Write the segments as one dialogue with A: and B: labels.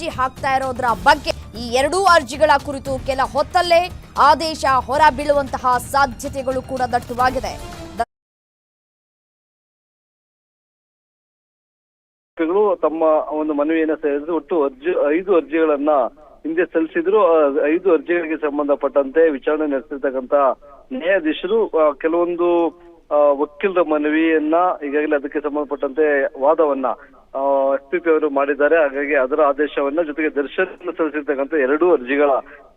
A: ಅರ್ಜಿ ಹಾಕ್ತಾ ಇರೋದ್ರ ಬಗ್ಗೆ ಈ ಎರಡೂ ಅರ್ಜಿಗಳ ಕುರಿತು ಕೆಲ ಹೊತ್ತಲ್ಲೇ ಆದೇಶ ಹೊರ ಬೀಳುವಂತಹ ಸಾಧ್ಯತೆಗಳು ಕೂಡ ದಟ್ಟವಾಗಿದೆ.
B: ತಮ್ಮ ಒಂದು ಮನವಿಯನ್ನ ಸೇರಿದ್ರು. ಒಟ್ಟು 5 ಅರ್ಜಿಗಳನ್ನ ಹಿಂದೆ ಸಲ್ಲಿಸಿದ್ರು. 5 ಅರ್ಜಿಗಳಿಗೆ ಸಂಬಂಧಪಟ್ಟಂತೆ ವಿಚಾರಣೆ ನಡೆಸಿರ್ತಕ್ಕಂತ ನ್ಯಾಯಾಧೀಶರು ಕೆಲವೊಂದು ವಕೀಲರ ಮನವಿಯನ್ನ ಈಗಾಗಲೇ ಅದಕ್ಕೆ ಸಂಬಂಧಪಟ್ಟಂತೆ ವಾದವನ್ನ SPP ಅವರು ಮಾಡಿದ್ದಾರೆ. ಹಾಗಾಗಿ ಅದರ ಆದೇಶವನ್ನ ಜೊತೆಗೆ ದರ್ಶನ್ ಸಲ್ಲಿಸಿರ್ತಕ್ಕಂಥ 2 ಅರ್ಜಿಗಳ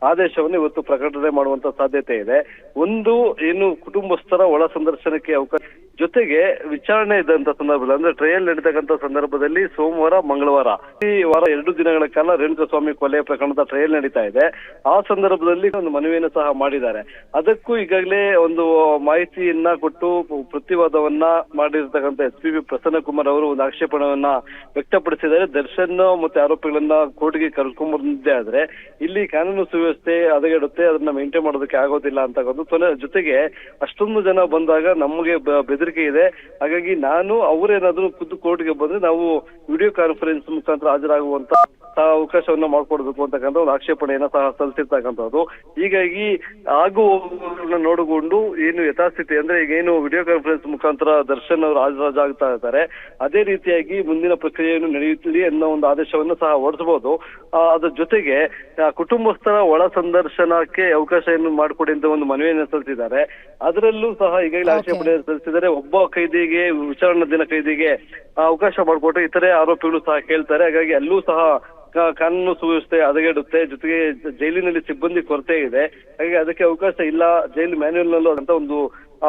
B: ಆದೇಶವನ್ನು ಇವತ್ತು ಪ್ರಕಟಣೆ ಮಾಡುವಂತ ಸಾಧ್ಯತೆ ಇದೆ. ಒಂದು ಏನು ಕುಟುಂಬಸ್ಥರ ಒಳ ಸಂದರ್ಶನಕ್ಕೆ ಅವಕಾಶ, ಜೊತೆಗೆ ವಿಚಾರಣೆ ಇದ್ದಂತ ಸಂದರ್ಭದಲ್ಲಿ ಅಂದ್ರೆ ಟ್ರಯಲ್ ನಡೀತಕ್ಕಂಥ ಸಂದರ್ಭದಲ್ಲಿ ಸೋಮವಾರ ಮಂಗಳವಾರ ಈ ವಾರ 2 ದಿನಗಳ ಕಾಲ ರೇಣುಕಾಸ್ವಾಮಿ ಕೊಲೆ ಪ್ರಕರಣದ ಟ್ರಯಲ್ ನಡೀತಾ ಇದೆ. ಆ ಸಂದರ್ಭದಲ್ಲಿ ಒಂದು ಮನವಿಯನ್ನು ಸಹ ಮಾಡಿದ್ದಾರೆ. ಅದಕ್ಕೂ ಈಗಾಗಲೇ ಒಂದು ಮಾಹಿತಿಯನ್ನ ಕೊಟ್ಟು ಪ್ರತಿವಾದವನ್ನ ಮಾಡಿರ್ತಕ್ಕಂಥ SPP ಪ್ರಸನ್ನಕುಮಾರ್ ಅವರು ಒಂದು ಆಕ್ಷೇಪಣವನ್ನ ವ್ಯಕ್ತಪಡಿಸಿದ್ದಾರೆ. ದರ್ಶನ್ ಮತ್ತೆ ಆರೋಪಿಗಳನ್ನ ಕೋರ್ಟ್ಗೆ ಕರ್ಕೊಂಡ್ಬಂದಿದ್ದೆ ಆದ್ರೆ ಇಲ್ಲಿ ಕಾನೂನು ಸುವ್ಯವಸ್ಥೆ ಹದಗೆಡುತ್ತೆ, ಅದನ್ನ ಮೇಂಟೈನ್ ಮಾಡೋದಕ್ಕೆ ಆಗೋದಿಲ್ಲ ಅಂತ ಜೊತೆಗೆ ಅಷ್ಟೊಂದು ಜನ ಬಂದಾಗ ನಮಗೆ ಬೆದರಿಕೆ ಇದೆ. ಹಾಗಾಗಿ ಅವರೇನಾದ್ರೂ ಖುದ್ದು ಕೋರ್ಟ್ಗೆ ಬಂದ್ರೆ ನಾವು ವಿಡಿಯೋ ಕಾನ್ಫರೆನ್ಸ್ ಮುಖಾಂತರ ಹಾಜರಾಗುವಂತ ಅವಕಾಶವನ್ನ ಮಾಡ್ಕೊಡ್ಬೇಕು ಅಂತಕ್ಕಂಥ ಒಂದು ಆಕ್ಷೇಪಣೆಯನ್ನ ಸಹ ಸಲ್ಲಿಸಿರ್ತಕ್ಕಂಥದ್ದು. ಹೀಗಾಗಿ ಆಗುವನ್ನ ನೋಡಿಕೊಂಡು ಏನು ಯಥಾಸ್ಥಿತಿ ಅಂದ್ರೆ ಈಗ ಏನು ವಿಡಿಯೋ ಕಾನ್ಫರೆನ್ಸ್ ಮುಖಾಂತರ ದರ್ಶನ್ ಅವರು ಹಾಜರಾಗ್ತಾ ಇರ್ತಾರೆ, ಅದೇ ರೀತಿಯಾಗಿ ಮುಂದಿನ ಪ್ರಕ್ರಿಯೆಯನ್ನು ನಡೆಯುತ್ತಲಿ ಅನ್ನೋ ಒಂದು ಆದೇಶವನ್ನು ಸಹ ಹೊರಡಿಸಬಹುದು. ಅದ್ರ ಜೊತೆಗೆ ಕುಟುಂಬಸ್ಥರ ಒಳ ಸಂದರ್ಶನಕ್ಕೆ ಅವಕಾಶವನ್ನು ಮಾಡಿಕೊಡಿ ಅಂತ ಒಂದು ಮನವಿಯನ್ನು ಸಲ್ಲಿಸಿದ್ದಾರೆ. ಅದರಲ್ಲೂ ಸಹ ಈಗಾಗಲೇ ಆಕ್ಷೇಪಣೆ ಸಲ್ಲಿಸಿದ್ದಾರೆ. ಒಬ್ಬ ಕೈದಿಗೆ ವಿಚಾರಣಾ ದಿನ ಕೈದಿಗೆ ಅವಕಾಶ ಮಾಡಿಕೊಟ್ಟು ಇತರೆ ಆರೋಪಿಗಳು ಸಹ ಕೇಳ್ತಾರೆ. ಹಾಗಾಗಿ ಅಲ್ಲೂ ಸಹ ಕಾನೂನು ಸುವ್ಯವಸ್ಥೆ ಹದಗೆಡುತ್ತೆ, ಜೊತೆಗೆ ಜೈಲಿನಲ್ಲಿ ಸಿಬ್ಬಂದಿ ಕೊರತೆ ಇದೆ. ಹಾಗಾಗಿ ಅದಕ್ಕೆ ಅವಕಾಶ ಇಲ್ಲ, ಜೈಲು ಮ್ಯಾನ್ಯುಯಲ್ ನಲ್ಲೂ ಅಂತ ಒಂದು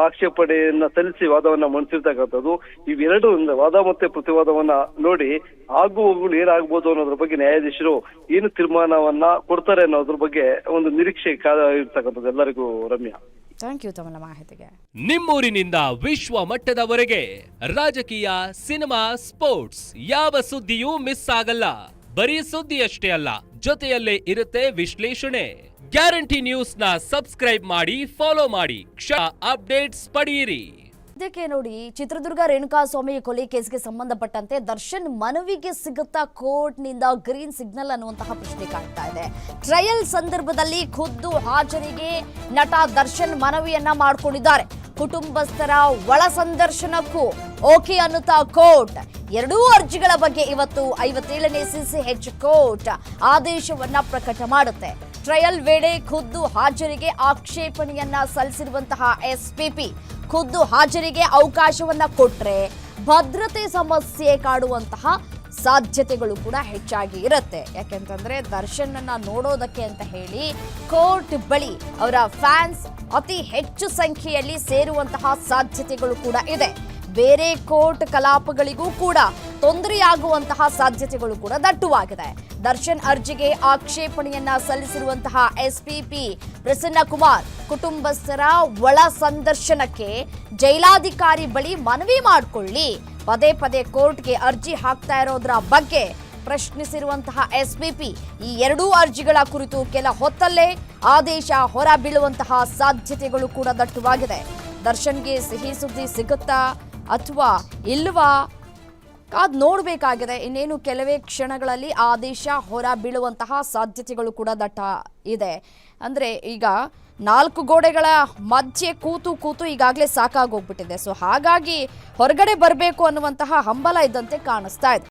B: ಆಕ್ಷೇಪಣೆಯನ್ನ ಸಲ್ಲಿಸಿ ವಾದವನ್ನ ಮಂಡಿಸಿರ್ತಕ್ಕಂಥದ್ದು. ಇವೆರಡು ವಾದ ಮತ್ತೆ ಪ್ರತಿವಾದವನ್ನ ನೋಡಿ ಆಗುವಗಳು ಏನಾಗ್ಬೋದು ಅನ್ನೋದ್ರ ಬಗ್ಗೆ ನ್ಯಾಯಾಧೀಶರು ಏನು ತೀರ್ಮಾನವನ್ನ ಕೊಡ್ತಾರೆ ಅನ್ನೋದ್ರ ಬಗ್ಗೆ ಒಂದು ನಿರೀಕ್ಷೆ ಇರ್ತಕ್ಕಂಥದ್ದು ಎಲ್ಲರಿಗೂ. ರಮ್ಯಾ,
A: ಥ್ಯಾಂಕ್ ಯು ತಮ್ಮ ಮಾಹಿತಿಗೆ.
C: ನಿಮ್ಮೂರಿನಿಂದ ವಿಶ್ವ ಮಟ್ಟದವರೆಗೆ ರಾಜಕೀಯ, ಸಿನಿಮಾ, ಸ್ಪೋರ್ಟ್ಸ್ ಯಾವ ಸುದ್ದಿಯೂ ಮಿಸ್ ಆಗಲ್ಲ. ಬರೀ ಸುದ್ದಿಯಷ್ಟೇ ಅಲ್ಲ, ಜೊತೆಯಲ್ಲೇ ಇರುತ್ತೆ ವಿಶ್ಲೇಷಣೆ. ಗ್ಯಾರಂಟಿ ನ್ಯೂಸ್ ನ ಸಬ್ಸ್ಕ್ರೈಬ್ ಮಾಡಿ, ಫಾಲೋ ಮಾಡಿ, ಕ್ಷಣ ಅಪ್ಡೇಟ್ಸ್ ಪಡೆಯಿರಿ.
A: ಇದಕ್ಕೆ ನೋಡಿ, ಚಿತ್ರದುರ್ಗ ರೇಣುಕಾಸ್ವಾಮಿ ಕೊಲೆ ಕೇಸ್ಗೆ ಸಂಬಂಧಪಟ್ಟಂತೆ ದರ್ಶನ್ ಮನವಿಗೆ ಸಿಗುತ್ತಾ ಕೋರ್ಟ್ನಿಂದ ಗ್ರೀನ್ ಸಿಗ್ನಲ್ ಅನ್ನುವಂತಹ ಪ್ರಶ್ನೆ ಕಾಡ್ತಾ ಇದೆ. ಟ್ರಯಲ್ ಸಂದರ್ಭದಲ್ಲಿ ಖುದ್ದು ಹಾಜರಿಗೆ ನಟ ದರ್ಶನ್ ಮನವಿಯನ್ನ ಮಾಡಿಕೊಂಡಿದ್ದಾರೆ. ಕುಟುಂಬಸ್ಥರ ಒಳ ಸಂದರ್ಶನಕ್ಕೂ ಓಕೆ ಅನ್ನುತ್ತಾ ಕೋರ್ಟ್. 2 ಅರ್ಜಿಗಳ ಬಗ್ಗೆ ಇವತ್ತು 57ನೇ CCH ಕೋರ್ಟ್ ಆದೇಶವನ್ನ ಪ್ರಕಟ ಮಾಡುತ್ತೆ. ಟ್ರಯಲ್ ವೇಳೆ ಖುದ್ದು ಹಾಜರಿಗೆ ಆಕ್ಷೇಪಣೆಯನ್ನ ಸಲ್ಲಿಸಿರುವಂತಹ SPP ಖುದ್ದು ಹಾಜರಿಗೆ ಅವಕಾಶವನ್ನ ಕೊಟ್ರೆ ಭದ್ರತೆ ಸಮಸ್ಯೆ ಕಾಡುವಂತಹ ಸಾಧ್ಯತೆಗಳು ಕೂಡ ಹೆಚ್ಚಾಗಿ ಇರುತ್ತೆ. ಯಾಕೆಂತಂದ್ರೆ ದರ್ಶನ್ ಅನ್ನ ನೋಡೋದಕ್ಕೆ ಅಂತ ಹೇಳಿ ಕೋರ್ಟ್ ಬಳಿ ಅವರ ಫ್ಯಾನ್ಸ್ ಅತಿ ಹೆಚ್ಚು ಸಂಖ್ಯೆಯಲ್ಲಿ ಸೇರುವಂತಹ ಸಾಧ್ಯತೆಗಳು ಕೂಡ ಇದೆ. ಬೇರೆ ಕೋರ್ಟ್ ಕಲಾಪಗಳಿಗೂ ಕೂಡ ತೊಂದರೆಯಾಗುವಂತಹ ಸಾಧ್ಯತೆಗಳು ಕೂಡ ದಟ್ಟವಾಗಿದೆ. ದರ್ಶನ್ ಅರ್ಜಿಗೆ ಆಕ್ಷೇಪಣೆಯನ್ನ ಸಲ್ಲಿಸಿರುವಂತಹ SPP ಪ್ರಸನ್ನಕುಮಾರ್ ಕುಟುಂಬಸ್ಥರ ಒಳ ಸಂದರ್ಶನಕ್ಕೆ ಜೈಲಾಧಿಕಾರಿ ಬಳಿ ಮನವಿ ಮಾಡಿಕೊಳ್ಳಿ, ಪದೇ ಪದೇ ಕೋರ್ಟ್ಗೆ ಅರ್ಜಿ ಹಾಕ್ತಾ ಇರೋದ್ರ ಬಗ್ಗೆ ಪ್ರಶ್ನಿಸಿರುವಂತಹ SPP ಈ 2 ಅರ್ಜಿಗಳ ಕುರಿತು ಕೆಲ ಹೊತ್ತಲ್ಲೇ ಆದೇಶ ಹೊರ ಬೀಳುವಂತಹ ಸಾಧ್ಯತೆಗಳು ಕೂಡ ದಟ್ಟವಾಗಿದೆ. ದರ್ಶನ್ಗೆ ಸಿಹಿ ಸುದ್ದಿ ಸಿಗುತ್ತಾ ಅಥವಾ ಇಲ್ವಾ ಕಾದ್ ನೋಡಬೇಕಾಗಿದೆ. ಇನ್ನೇನು ಕೆಲವೇ ಕ್ಷಣಗಳಲ್ಲಿ ಆದೇಶ ಹೊರ ಬೀಳುವಂತಹ ಸಾಧ್ಯತೆಗಳು ಕೂಡ ದಟ್ಟ ಇದೆ. ಅಂದರೆ ಈಗ 4 ಗೋಡೆಗಳ ಮಧ್ಯೆ ಕೂತು ಈಗಾಗಲೇ ಸಾಕಾಗೋಗ್ಬಿಟ್ಟಿದೆ. ಸೊ ಹಾಗಾಗಿ ಹೊರಗಡೆ ಬರಬೇಕು ಅನ್ನುವಂತಹ ಹಂಬಲ ಇದ್ದಂತೆ ಕಾಣಿಸ್ತಾ ಇದೆ.